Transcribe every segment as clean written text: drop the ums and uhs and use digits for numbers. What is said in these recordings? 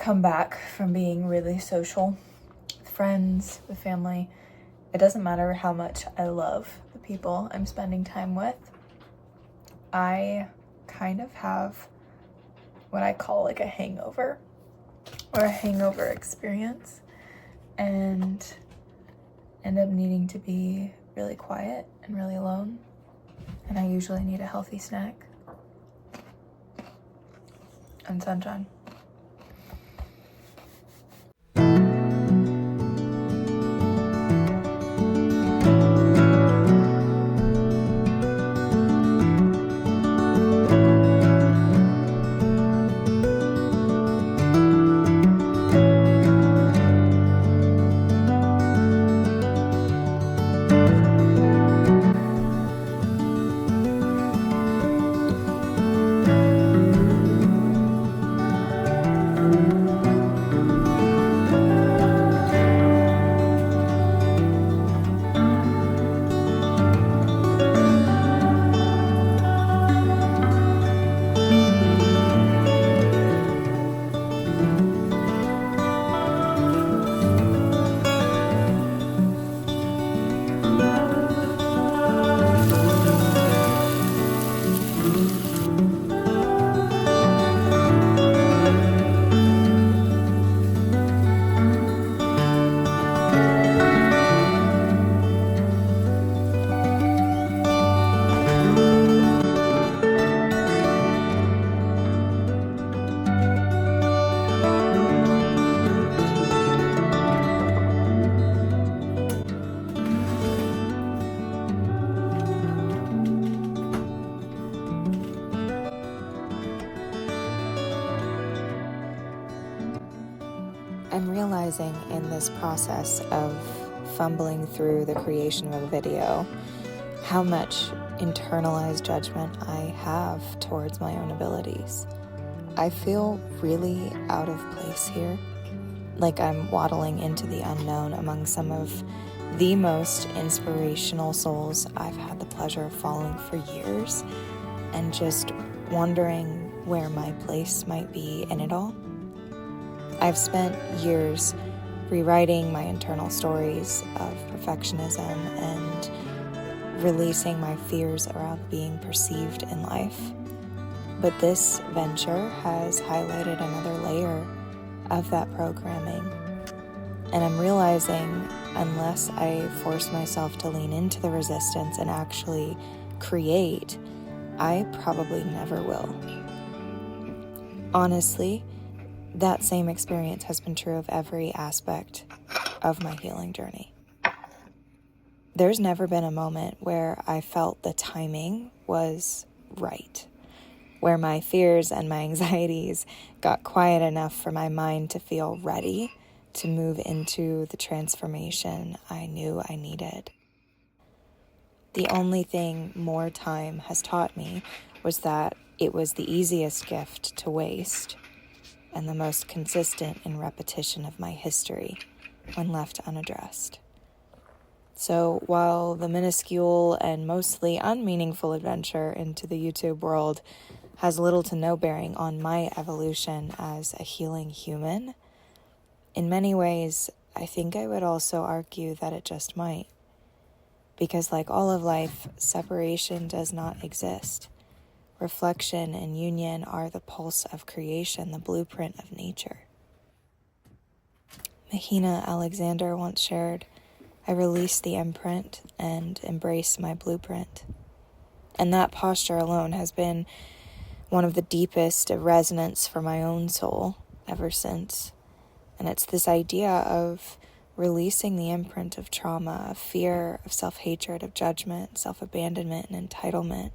come back from being really social with friends, with family. It doesn't matter how much I love the people I'm spending time with. I kind of have what I call like a hangover or a hangover experience, and end up needing to be really quiet and really alone. And I usually need a healthy snack and sunshine. I'm realizing in this process of fumbling through the creation of a video how much internalized judgment I have towards my own abilities. I feel really out of place here, like I'm waddling into the unknown among some of the most inspirational souls I've had the pleasure of following for years, and just wondering where my place might be in it all. I've spent years rewriting my internal stories of perfectionism and releasing my fears around being perceived in life. But this venture has highlighted another layer of that programming. And I'm realizing unless I force myself to lean into the resistance and actually create, I probably never will. Honestly, that same experience has been true of every aspect of my healing journey. There's never been a moment where I felt the timing was right, where my fears and my anxieties got quiet enough for my mind to feel ready to move into the transformation I knew I needed. The only thing more time has taught me was that it was the easiest gift to waste and the most consistent in repetition of my history when left unaddressed. So while the minuscule and mostly unmeaningful adventure into the YouTube world has little to no bearing on my evolution as a healing human, in many ways, I think I would also argue that it just might. Because like all of life, separation does not exist. Reflection and union are the pulse of creation, the blueprint of nature. Mahina Alexander once shared, "I release the imprint and embrace my blueprint." And that posture alone has been one of the deepest of resonance for my own soul ever since. And it's this idea of releasing the imprint of trauma, of fear, of self-hatred, of judgment, self-abandonment, and entitlement.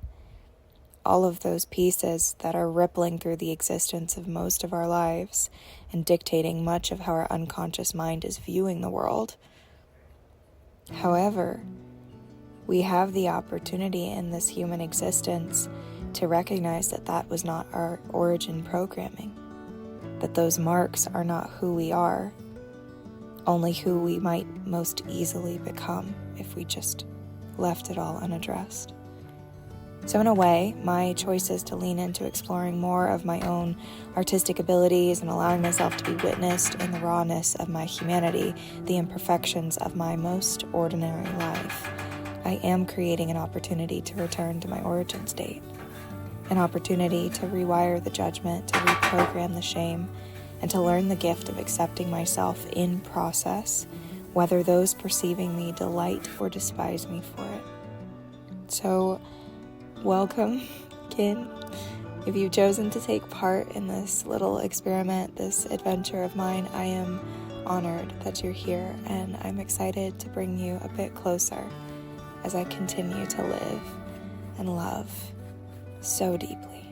All of those pieces that are rippling through the existence of most of our lives and dictating much of how our unconscious mind is viewing the world. However, we have the opportunity in this human existence to recognize that that was not our origin programming, that those marks are not who we are, only who we might most easily become if we just left it all unaddressed. So in a way, my choice is to lean into exploring more of my own artistic abilities and allowing myself to be witnessed in the rawness of my humanity, the imperfections of my most ordinary life. I am creating an opportunity to return to my origin state, an opportunity to rewire the judgment, to reprogram the shame, and to learn the gift of accepting myself in process, whether those perceiving me delight or despise me for it. So, welcome, kin. If you've chosen to take part in this little experiment, this adventure of mine, I am honored that you're here, and I'm excited to bring you a bit closer as I continue to live and love so deeply.